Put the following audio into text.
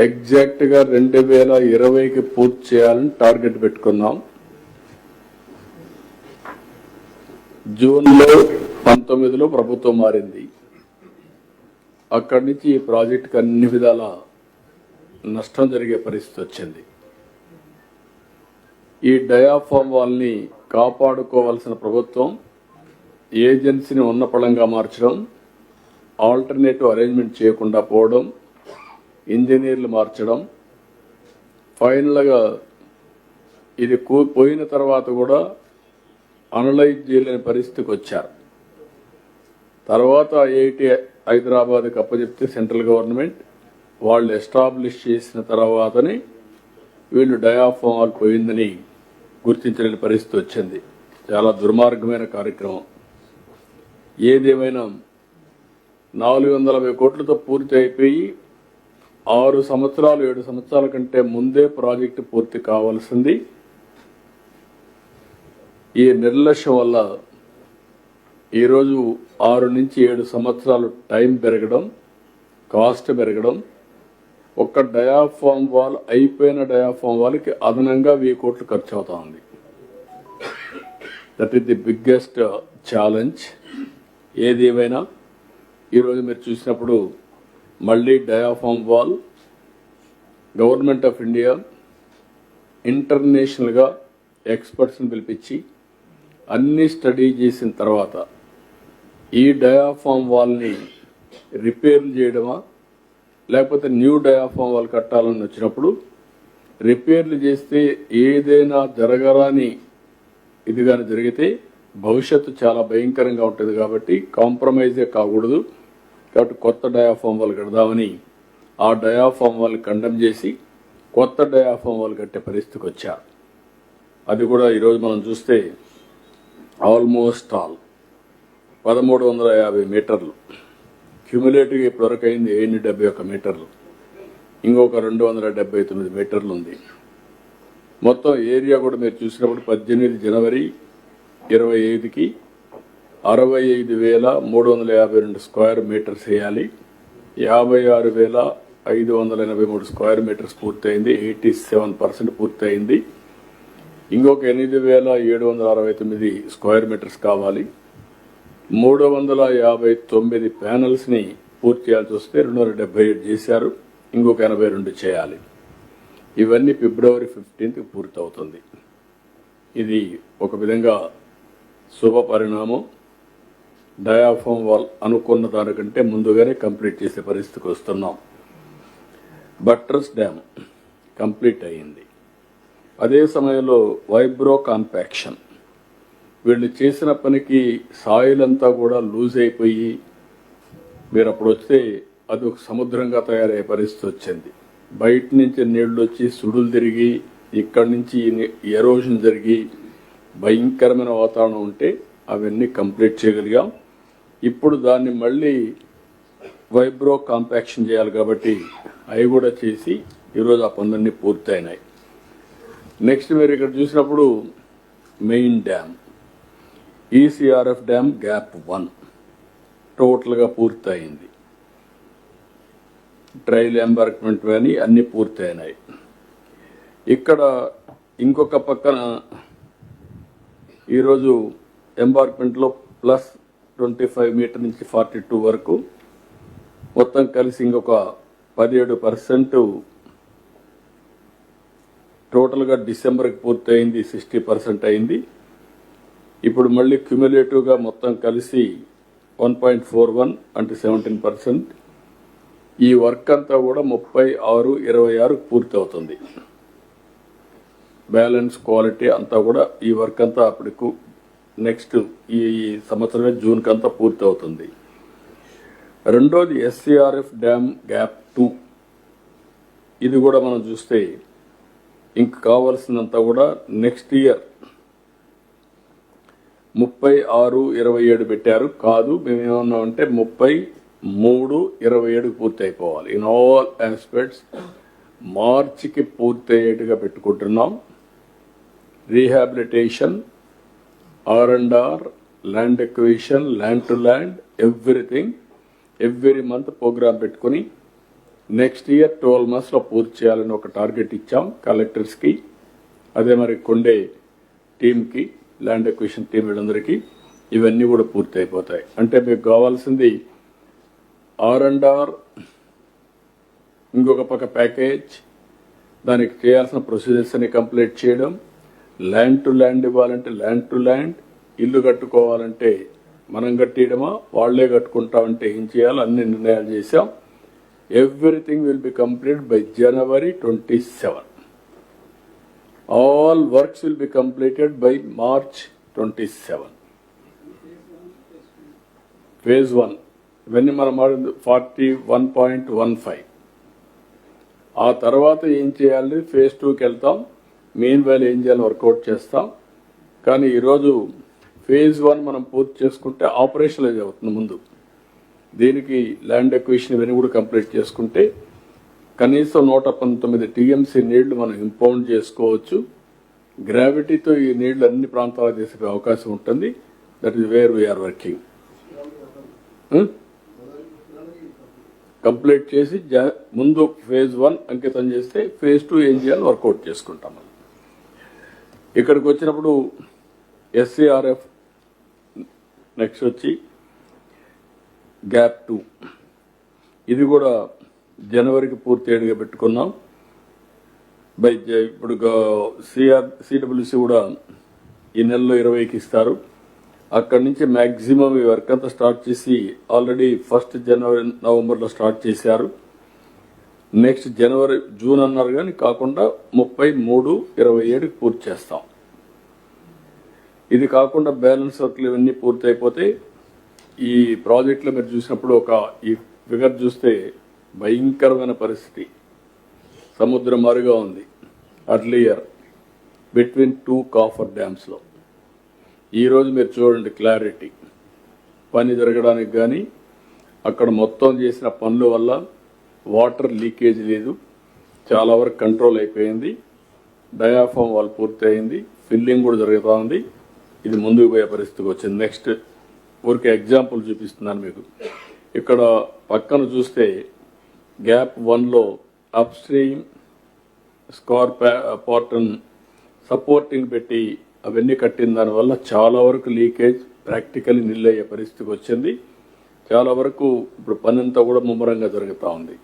Exact గా 2020కి పూర్తి చేయాలని టార్గెట్ పెట్టుకున్నాం. జూన్లో 19లో ప్రభుత్వం మారింది. అక్కడి నుంచి ఈ ప్రాజెక్టుకి అన్ని విధాల నష్టం జరిగే పరిస్థితి వచ్చింది. ఈ డయాఫామ్ వాల్ని కాపాడుకోవాల్సిన ప్రభుత్వం ఏజెన్సీని ఉన్నపళంగా మార్చడం, ఆల్టర్నేటివ్ అరేంజ్మెంట్ చేయకుండా పోవడం, ఇంజనీర్లు మార్చడం, ఫైనల్గా ఇది పోయిన తర్వాత కూడా అనలైజ్ చేయలేని పరిస్థితికి వచ్చారు. తర్వాత ఐఐటి హైదరాబాద్కి అప్పచెప్తే సెంట్రల్ గవర్నమెంట్ వాళ్ళు ఎస్టాబ్లిష్ చేసిన తర్వాతనే వీళ్ళు డయాఫామ్ వాల్ పోయిందని గుర్తించలేని పరిస్థితి వచ్చింది. చాలా దుర్మార్గమైన కార్యక్రమం. ఏదేమైనా 450 కోట్లతో పూర్తి అయిపోయి 6 సంవత్సరాలు 7 సంవత్సరాల కంటే ముందే ప్రాజెక్టు పూర్తి కావాల్సింది. ఈ నిర్లక్ష్యం వల్ల ఈరోజు 6 నుంచి 7 సంవత్సరాలు టైం పెరగడం, కాస్ట్ పెరగడం, ఒక్క డయాఫామ్ వాల్ అయిపోయిన డయాఫామ్ వాల్కి అదనంగా 1000 కోట్లు ఖర్చు అవుతా ఉంది. That is the biggest challenge. ఏదేమైనా ఈరోజు మీరు చూసినప్పుడు మళ్ళీ diaphragm wall government of India ఇంటర్నేషనల్గా ఎక్స్పర్ట్స్ని పిలిపించి అన్ని స్టడీ చేసిన తర్వాత ఈ డయాఫామ్ వాల్ని రిపేర్లు చేయడమా లేకపోతే న్యూ డయాఫామ్ వాల్ కట్టాలని వచ్చినప్పుడు రిపేర్లు చేస్తే ఏదైనా జరగరాని ఇది కానీ జరిగితే భవిష్యత్తు చాలా భయంకరంగా ఉంటుంది. కాబట్టి కాంప్రమైజే కాకూడదు. కాబట్టి కొత్త డయాఫామ్ వాల్ కడదామని ఆ డయాఫామ్ వాల్ కండెమ్ చేసి కొత్త డయాఫామ్ వాల్ కట్టే పరిస్థితికి వచ్చారు. అది కూడా ఈరోజు మనం చూస్తే ఆల్మోస్ట్ ఆల్ 1350 మీటర్లు క్యూములేటివ్గా ఇప్పటివరకు అయింది 771 మీటర్లు, ఇంకొక 279 మీటర్లు ఉంది. మొత్తం ఏరియా కూడా మీరు చూసినప్పుడు 18 జనవరి 25కి 65,352 స్క్వేర్ మీటర్స్ వేయాలి. 56,583 స్క్వేర్ మీటర్స్ పూర్తయింది. 87% పూర్తయింది. ఇంకొక 8,769 స్క్వేర్ మీటర్స్ కావాలి. 359 ప్యానల్స్ని పూర్తి చేయాల్సి వస్తే 277 చేశారు. ఇంకొక 82 చేయాలి. ఇవన్నీ ఫిబ్రవరి 15కి పూర్తవుతుంది. ఇది ఒక విధంగా శుభ పరిణామం. డయాఫామ్ వాల్ అనుకున్న దానికంటే ముందుగానే కంప్లీట్ చేసే పరిస్థితికి వస్తున్నాం. బట్రస్ డ్యామ్ కంప్లీట్ అయ్యింది. అదే సమయంలో వైబ్రో కాంపాక్షన్ వీళ్ళు చేసిన పనికి సాయిల్ అంతా కూడా లూజ్ అయిపోయి మీరు అప్పుడు వస్తే అది ఒక సముద్రంగా తయారయ్యే పరిస్థితి వచ్చింది. బయట నుంచి నీళ్లు వచ్చి సుడులు తిరిగి ఇక్కడి నుంచి ఎరోజన్ జరిగి భయంకరమైన వాతావరణం ఉంటే అవన్నీ కంప్లీట్ చేయగలిగాం. ఇప్పుడు దాన్ని మళ్ళీ వైబ్రో కాంపాక్షన్ చేయాలి కాబట్టి అవి కూడా చేసి ఈరోజు ఆ పనులన్నీ పూర్తయినాయి. నెక్స్ట్ మీరు ఇక్కడ చూసినప్పుడు main dam ECRF dam gap 1 టోటల్గా పూర్తయింది. ట్రైల్ ఎంబార్క్మెంట్ కానీ అన్నీ పూర్తయినాయి. ఇక్కడ ఇంకొక పక్కన ఈరోజు ఎంబార్క్మెంట్లో ప్లస్ 25 మీటర్ నుంచి 42 వరకు మొత్తం కలిసి ఇంకొక 17% టోటల్గా డిసెంబర్కి పూర్తయింది. 60% అయింది. ఇప్పుడు మళ్ళీ క్యుములేటివ్గా మొత్తం కలిసి 1.41 అంటే 17%. ఈ వర్క్ అంతా కూడా 36/26 పూర్తి అవుతుంది. బ్యాలెన్స్ క్వాలిటీ అంతా కూడా ఈ వర్క్ అంతా అప్పటికు నెక్స్ట్ ఈ సంవత్సరమే జూన్కి అంతా పూర్తి అవుతుంది. రెండోది ఎస్సీఆర్ఎఫ్ డ్యామ్ గ్యాప్ 2 ఇది కూడా మనం చూస్తే ఇంక కావాల్సినంత కూడా నెక్స్ట్ ఇయర్ 36/27 పెట్టారు. కాదు మేమేమన్నామంటే 33/27 పూర్తి అయిపోవాలి. ఇన్ ఆల్ ఆస్పెక్ట్స్ మార్చికి పూర్తి అయ్యేట్టుగా పెట్టుకుంటున్నాం. Rehabilitation, R&R, land acquisition, land to land, everything every month programme పెట్టుకుని నెక్స్ట్ ఇయర్ 12 monthsలో పూర్తి చేయాలని ఒక టార్గెట్ ఇచ్చాం కలెక్టర్స్కి, అదే మరి కొండే టీంకి, ల్యాండ్ ఎక్విజిషన్ టీం వీళ్ళందరికీ. ఇవన్నీ కూడా పూర్తి అయిపోతాయి. అంటే మీకు కావాల్సింది R&R, ఇంకొక పక్క ప్యాకేజ్, దానికి చేయాల్సిన ప్రొసీజర్స్ అన్ని కంప్లీట్ చేయడం, ల్యాండ్ టు ల్యాండ్ ఇవ్వాలంటే ల్యాండ్ టు ల్యాండ్, ఇల్లు కట్టుకోవాలంటే మనం కట్టియడమా వాళ్లే కట్టుకుంటామంటే ఏం చేయాలో అన్ని నిర్ణయాలు చేశాం. Everything will be complete by January 27. All works will be completed by March 27. Phase 1 ఇవన్నీ మనం 41.15. ఆ తర్వాత ఏం చేయాలి, Phase 2కి వెళ్తాం. మెయిన్ వైల్ ఏం చేయాలి వర్కౌట్ చేస్తాం. కానీ ఈరోజు Phase 1 మనం పూర్తి చేసుకుంటే ఆపరేషనలైజ్ అవుతుంది. ముందు దీనికి ల్యాండ్ ఎక్విజిషన్ ఇవన్నీ కూడా కంప్లీట్ చేసుకుంటే కనీసం 119 TMC నీళ్లు మనం ఇంపౌండ్ చేసుకోవచ్చు. గ్రావిటీతో ఈ నీళ్లు అన్ని ప్రాంతాలకు తీసుకునే అవకాశం ఉంటుంది. That is where we are working. Complete చేసి ముందు Phase 1 అంకితం చేస్తే Phase 2 ఏం చేయాలో వర్కౌట్ చేసుకుంటాం. ఇక్కడికి వచ్చినప్పుడు SCRF, నెక్స్ట్ వచ్చి గ్యాప్ 2, ఇది కూడా జనవరికి పూర్తి అయ్యేట్టుగా పెట్టుకున్నాం. ఇప్పుడు CWC కూడా ఈ నెలలో 20కి ఇస్తారు. అక్కడి నుంచి మ్యాక్సిమం ఈ వర్క్ అంతా స్టార్ట్ చేసి ఆల్రెడీ 1 January, Novemberలో స్టార్ట్ చేశారు. నెక్స్ట్ January, June అన్నారు కానీ కాకుండా 33/27కి పూర్తి చేస్తాం. ఇది కాకుండా బ్యాలెన్స్ వర్క్లు ఇవన్నీ పూర్తి అయిపోతే ఈ ప్రాజెక్టులో మీరు చూసినప్పుడు ఈ ఫిగర్ చూస్తే భయంకరమైన పరిస్థితి, సముద్రం మారుగా ఉంది. అర్లియర్ బిట్వీన్ 2 కాఫర్ డ్యామ్స్లో ఈరోజు మీరు చూడండి క్లారిటీ. పని జరగడానికి కానీ అక్కడ మొత్తం చేసిన పనుల వల్ల వాటర్ లీకేజ్ లేదు, చాలా వరకు కంట్రోల్ అయిపోయింది. డయాఫామ్ వాల్ పూర్తి అయింది, ఫిల్లింగ్ కూడా జరుగుతూ ఉంది. ఇది ముందుకు పోయే పరిస్థితికి వచ్చింది. నెక్స్ట్ ఊరికే ఎగ్జాంపుల్ చూపిస్తున్నాను మీకు. ఇక్కడ పక్కన చూస్తే గ్యాప్ 1లో అప్ స్ట్రీమ్ స్కార్ పార్టన్ సపోర్టింగ్ పెట్టి అవన్నీ కట్టిన దానివల్ల చాలా వరకు లీకేజ్ ప్రాక్టికల్లీ నిల్ అయ్యే పరిస్థితికి వచ్చింది. చాలా వరకు ఇప్పుడు పని అంతా కూడా ముమ్మరంగా జరుగుతూ ఉంది.